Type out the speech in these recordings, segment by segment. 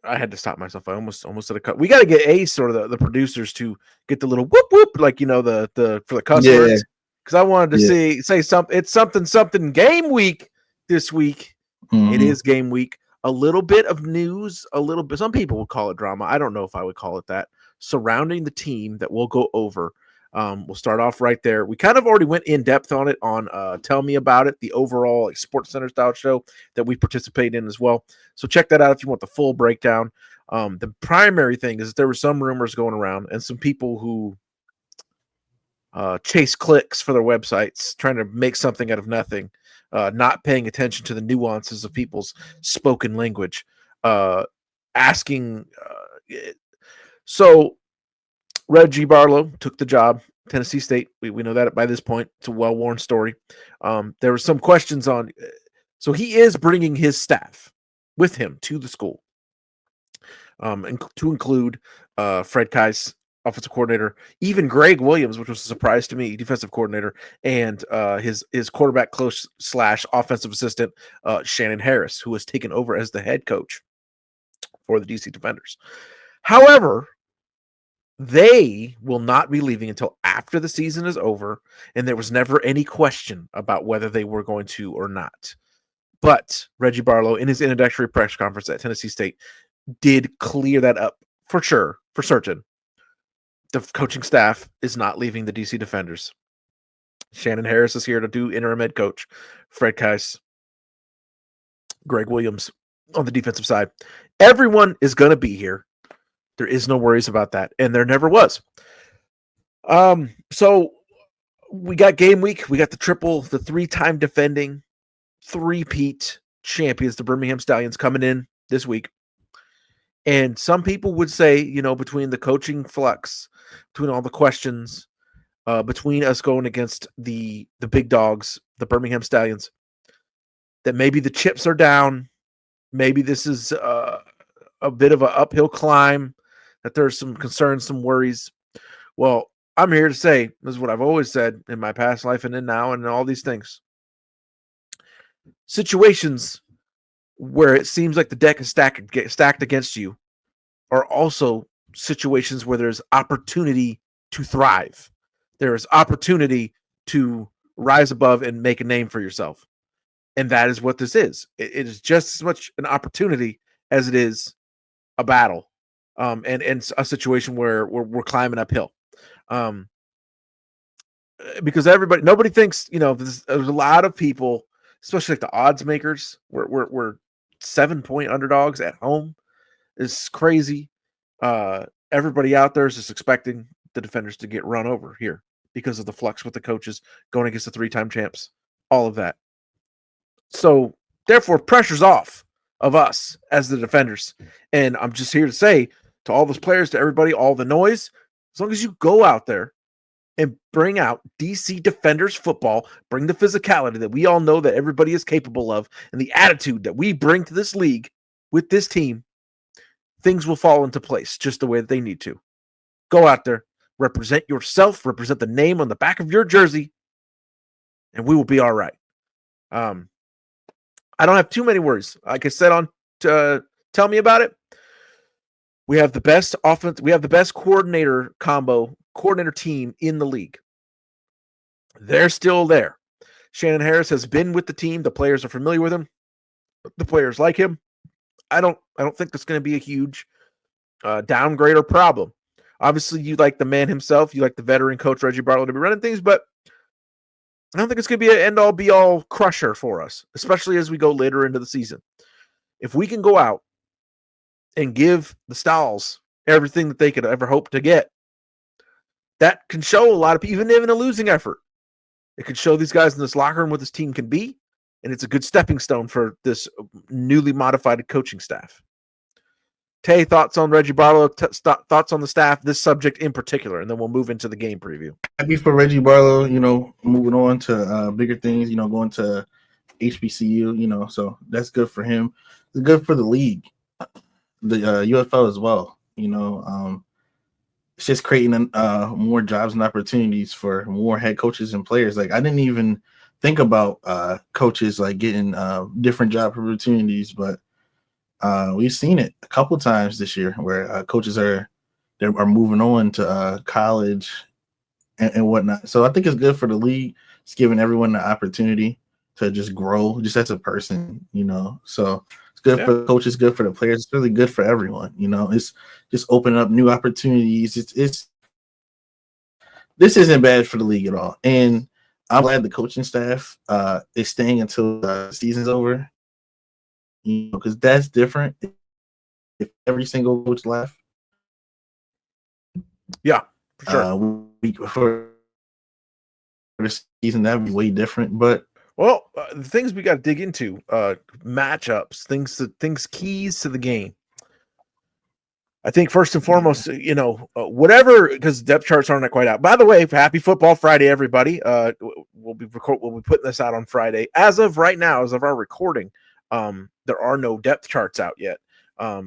I had to stop myself. I almost said a cut. We got to get Ace or the producers to get the little whoop whoop, like the for the cuss words, because I wanted to say something. It's something game week this week. Mm-hmm. It is game week. A little bit of news, a little bit. Some people would call it drama. I don't know if I would call it that. Surrounding the team that we'll go over. We'll start off right there. We kind of already went in depth on it on Tell Me About It, the overall Sports Center style show that we participate in as well. So check that out if you want the full breakdown. The primary thing is that there were some rumors going around and some people who chase clicks for their websites, trying to make something out of nothing, not paying attention to the nuances of people's spoken language, asking. So Reggie Barlow took the job, Tennessee State. We know that by this point. It's a well-worn story. There were some questions on. So he is bringing his staff with him to the school, and to include Fred Kaiss, offensive coordinator, even Gregg Williams, which was a surprise to me, defensive coordinator, and his quarterback coach / offensive assistant, Shannon Harris, who has taken over as the head coach for the DC Defenders. However, they will not be leaving until after the season is over, and there was never any question about whether they were going to or not. But Reggie Barlow, in his introductory press conference at Tennessee State, did clear that up for sure, for certain. The coaching staff is not leaving the DC Defenders. Shannon Harris is here to do interim head coach. Fred Kaiss, Gregg Williams on the defensive side. Everyone is going to be here. There is no worries about that, and there never was. So we got game week. We got the 3-time defending, three-peat champions, the Birmingham Stallions, coming in this week. And some people would say, between the coaching flux, between all the questions, between us going against the big dogs, the Birmingham Stallions, that maybe the chips are down. Maybe this is a bit of an uphill climb, that there's some concerns, some worries. Well, I'm here to say, this is what I've always said in my past life and in now and in all these things. Situations where it seems like the deck is stacked against you are also situations where there's opportunity to thrive. There is opportunity to rise above and make a name for yourself. And that is what this is. It is just as much an opportunity as it is a battle. And a situation where we're climbing uphill, because nobody thinks, there's a lot of people, especially like the odds makers. We're 7-point underdogs at home. It's crazy. Everybody out there is just expecting the Defenders to get run over here because of the flux with the coaches going against the 3-time champs, all of that. So therefore, pressure's off of us as the Defenders, and I'm just here to say, to all those players, to everybody, all the noise, as long as you go out there and bring out DC Defenders football, bring the physicality that we all know that everybody is capable of, and the attitude that we bring to this league with this team, things will fall into place just the way that they need to. Go out there, represent yourself, represent the name on the back of your jersey, and we will be all right. I don't have too many words. Like I said on Tell Me About It, we have the best offense. We have the best coordinator team in the league. They're still there. Shannon Harris has been with the team. The players are familiar with him. The players like him. I don't think that's going to be a huge downgrade or problem. Obviously, you like the man himself. You like the veteran coach Reggie Barlow to be running things, but I don't think it's going to be an end-all, be-all crusher for us, especially as we go later into the season. If we can go out and give the Stals everything that they could ever hope to get, that can show a lot of people, even in a losing effort. It could show these guys in this locker room what this team can be, and it's a good stepping stone for this newly modified coaching staff. Tay, thoughts on Reggie Barlow, thoughts on the staff, this subject in particular, and then we'll move into the game preview. Happy for Reggie Barlow, moving on to bigger things, going to HBCU, so that's good for him. It's good for the league, the UFL as well. It's just creating more jobs and opportunities for more head coaches and players. Like, I didn't even think about coaches like getting different job opportunities, but We've seen it a couple times this year where coaches are moving on to college and whatnot. So I think it's good for the league. It's giving everyone the opportunity to just grow, just as a person, you know. So it's good for the coaches, good for the players. It's really good for everyone, you know. It's just opening up new opportunities. It's this isn't bad for the league at all, and I'm glad the coaching staff is staying until the season's over. You know, because that's different. If every single coach left, Yeah, for sure. For the season, that'd be way different. But well, the things we got to dig into, matchups, things keys to the game. I think first and foremost, you know, whatever, because depth charts aren't quite out. By the way, happy Football Friday, everybody. We'll be putting this out on Friday. As of right now, as of our recording, there are no depth charts out yet.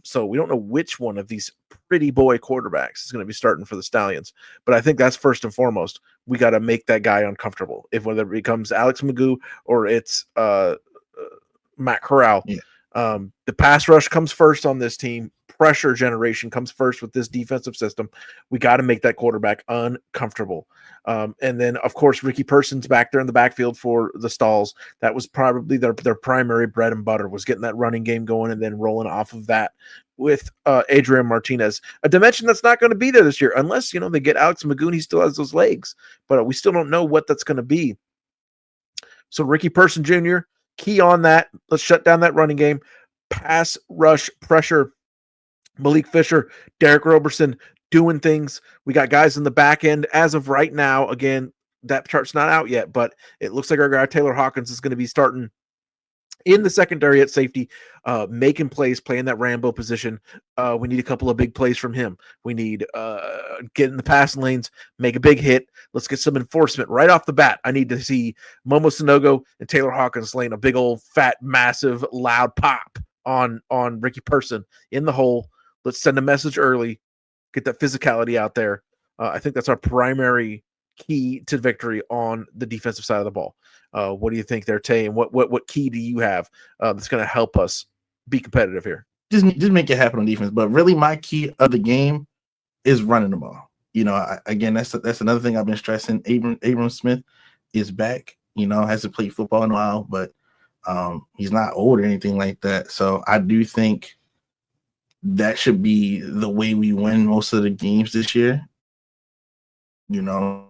So we don't know which one of these pretty boy quarterbacks is going to be starting for the Stallions. But I think that's first and foremost. We got to make that guy uncomfortable. If whether it becomes Alex Magoo or it's Matt Corral. Yeah. The pass rush comes first on this team. Pressure generation comes first with this defensive system. We got to make that quarterback uncomfortable. And then, of course, Ricky Person's back there in the backfield for the Stalls. That was probably their primary bread and butter, was getting that running game going and then rolling off of that with Adrian Martinez, a dimension that's not going to be there this year unless, you know, they get Alex Magoo. He still has those legs, but we still don't know what that's going to be. So Ricky Person Jr., key on that. Let's shut down that running game. Pass rush pressure. Malik Fisher, Derek Roberson doing things. We got guys in the back end as of right now. Again, that chart's not out yet, but it looks like our guy Taylor Hawkins is going to be starting in the secondary at safety, making plays, playing that Rambo position. We need a couple of big plays from him. We need get in the passing lanes, make a big hit. Let's get some enforcement right off the bat. I need to see Momo Sanogo and Taylor Hawkins laying a big old fat, massive, loud pop on Ricky Person in the hole. Let's send a message early, get that physicality out there. I think that's our primary key to victory on the defensive side of the ball. What do you think there, Tay? And what key do you have that's going to help us be competitive here? Just make it happen on defense. But really, my key of the game is running the ball. You know, again, that's another thing I've been stressing. Abram Smith is back. You know, hasn't played football in a while, but he's not old or anything like that. So I do think that should be the way we win most of the games this year. You know,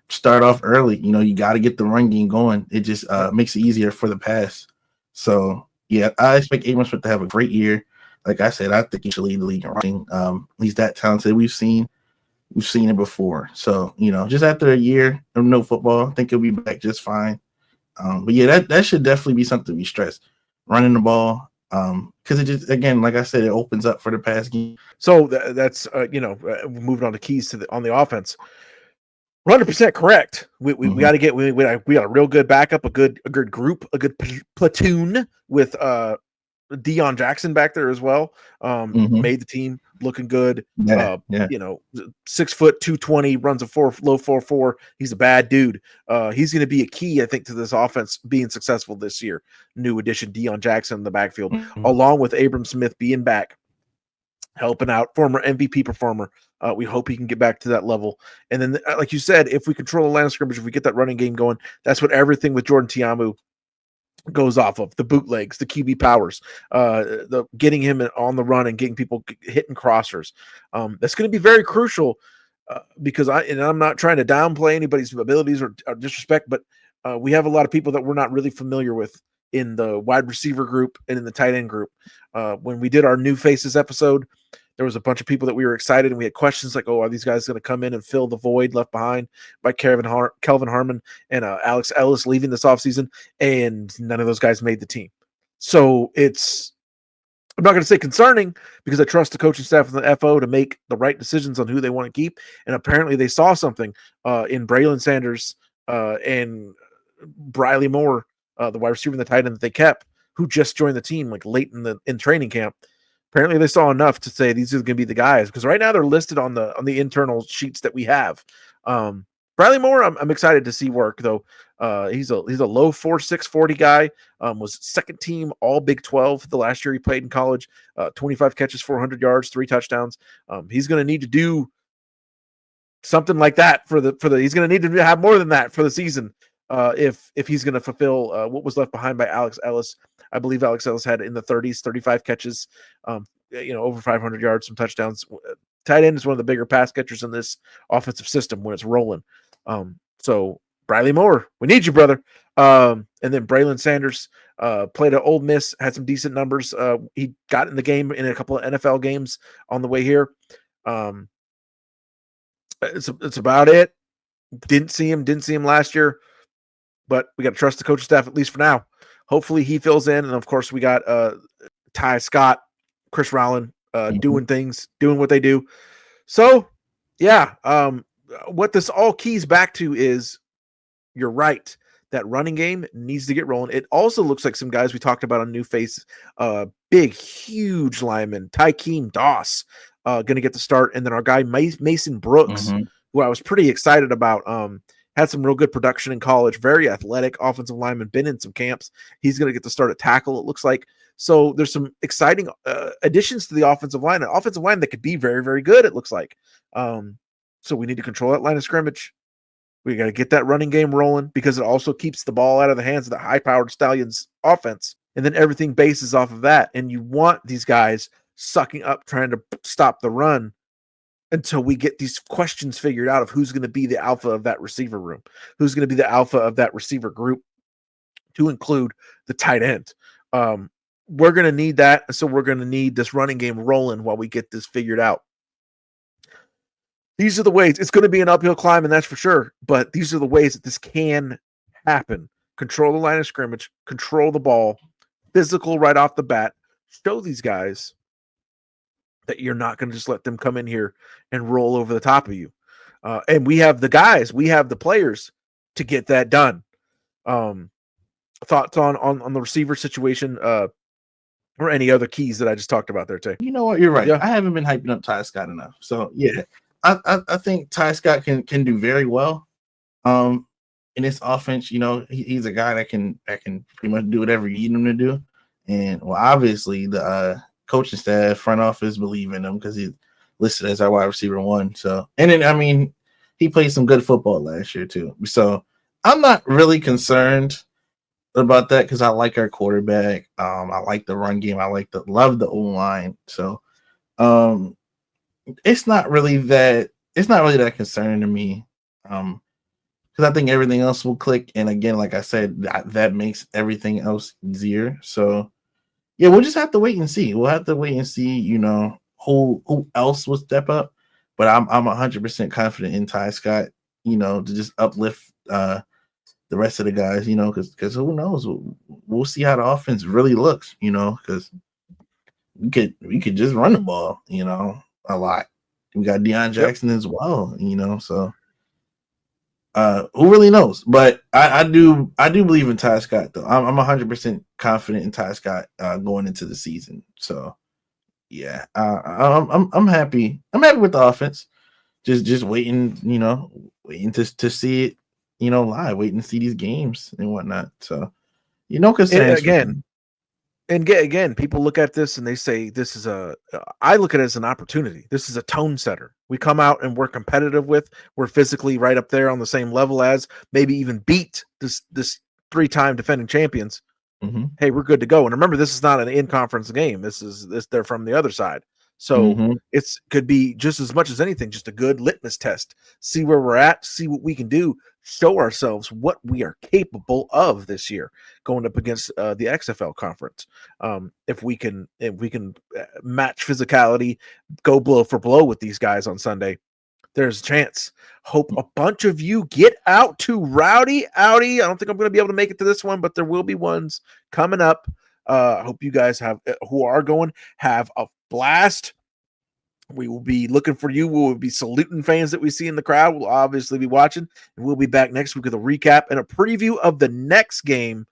start off early. You know, you got to get the run game going. It just makes it easier for the pass. So, yeah, I expect Abram Smith to have a great year. Like I said, I think he should lead the league in running. He's that talented. We've seen it before. So, you know, just after a year of no football, I think he'll be back just fine. But yeah, that should definitely be something we stress. Running the ball. Because it just, again, like I said, it opens up for the pass game. So that's moving on to keys to on the offense. 100% correct. We got to get we got a real good backup, a good group, a good platoon with Deion Jackson back there as well. Made the team looking good. You know, 6 foot 220, runs a low 4.4. He's a bad dude. He's going to be a key, I think, to this offense being successful this year. New addition, Deion Jackson in the backfield, along with Abram Smith being back, helping out, former MVP performer. We hope he can get back to that level. And then, like you said, if we control the line of scrimmage, if we get that running game going, that's what everything with Jordan Tiamu goes off of. The bootlegs, the QB powers, the getting him on the run and getting people hitting crossers. That's going to be very crucial because I'm not trying to downplay anybody's abilities or disrespect, but we have a lot of people that we're not really familiar with in the wide receiver group and in the tight end group. When we did our new faces episode, there was a bunch of people that we were excited and we had questions like, oh, are these guys going to come in and fill the void left behind by Kelvin Harmon and Alex Ellis leaving this offseason? And none of those guys made the team. So I'm not going to say concerning because I trust the coaching staff and the FO to make the right decisions on who they want to keep. And apparently they saw something in Braylon Sanders and Briley Moore, the wide receiver and the tight end that they kept, who just joined the team like late in training camp. Apparently they saw enough to say these are going to be the guys, because right now they're listed on the internal sheets that we have. Briley Moore, I'm excited to see work though. He's a low 4.6 40 guy. Was second team All Big 12 the last year he played in college. 25 catches, 400 yards, 3 touchdowns. He's going to need to do something like that for the. He's going to need to have more than that for the season. If he's going to fulfill what was left behind by Alex Ellis. I believe Alex Ellis had in the 30s, 35 catches, over 500 yards, some touchdowns. Tight end is one of the bigger pass catchers in this offensive system when it's rolling. So Briley Moore, we need you, brother. And then Braylon Sanders played at Ole Miss, had some decent numbers. He got in the game in a couple of NFL games on the way here. It's about it. Didn't see him last year, but we got to trust the coaching staff at least for now. Hopefully he fills in, and of course we got Ty Scott, Chris Rowland doing things, doing what they do. So yeah, what this all keys back to is you're right. That running game needs to get rolling. It also looks like some guys we talked about on New Face, big, huge lineman, Tykeem Doss, going to get the start. And then our guy, Mason Brooks, who I was pretty excited about, had some real good production in college, very athletic offensive lineman, been in some camps. He's going to get the start at tackle, it looks like. So there's some exciting additions to the offensive line, an offensive line that could be very, very good, it looks like. So we need to control that line of scrimmage. We got to get that running game rolling because it also keeps the ball out of the hands of the high-powered Stallions offense. And then everything bases off of that. And you want these guys sucking up, trying to stop the run until we get these questions figured out of who's going to be the alpha of that receiver room, who's going to be the alpha of that receiver group, to include the tight end. We're going to need that. So we're going to need this running game rolling while we get this figured out. These are the ways. It's going to be an uphill climb, and that's for sure. But these are the ways that this can happen. Control the line of scrimmage, control the ball, physical right off the bat. Show these guys that you're not going to just let them come in here and roll over the top of you. And we have the guys, we have the players to get that done. Thoughts on the receiver situation or any other keys that I just talked about there, Tay? You know what? You're right. Yeah. I haven't been hyping up Ty Scott enough. So, yeah. I think Ty Scott can do very well in this offense. He's a guy that can pretty much do whatever you need him to do. And well, obviously the coaching staff, front office believe in him because he's listed as our wide receiver 1. So, and then he played some good football last year too. So I'm not really concerned about that because I like our quarterback. I like the run game. I love the O-line. So it's not really that concerning to me. Because I think everything else will click. And again, like I said, that makes everything else easier. So yeah, we'll just have to wait and see. We'll have to wait and see, who else will step up. But I'm 100% confident in Ty Scott, to just uplift the rest of the guys, because who knows? We'll see how the offense really looks, because we could just run the ball, a lot. We got Deion Jackson as well, so who really knows? But I do believe in Ty Scott though. I'm 100% confident in Ty Scott going into the season. So yeah, I'm happy. I'm happy with the offense. Just waiting, waiting to see it, live, waiting to see these games and whatnot. So because again, people look at this and they say this is I look at it as an opportunity. This is a tone setter. We come out and we're competitive with, we're physically right up there on the same level as, maybe even beat this 3-time defending champions. Mm-hmm. Hey, we're good to go. And remember, this is not an in-conference game. They're from the other side. So it's could be just as much as anything, just a good litmus test. See where we're at, see what we can do, show ourselves what we are capable of this year going up against the XFL conference. If we can match physicality, go blow for blow with these guys on Sunday, there's a chance. Hope a bunch of you get out to Rowdy Audi. I don't think I'm going to be able to make it to this one, but there will be ones coming up. I hope you guys who are going have a blast. We will be looking for you. We will be saluting fans that we see in the crowd. We'll obviously be watching, and we'll be back next week with a recap and a preview of the next game.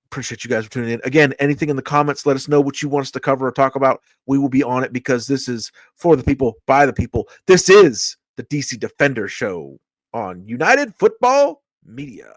Appreciate you guys for tuning in. Again, anything in the comments, let us know what you want us to cover or talk about. We will be on it because this is for the people, by the people. This is the DC Defender Show on United Football Media.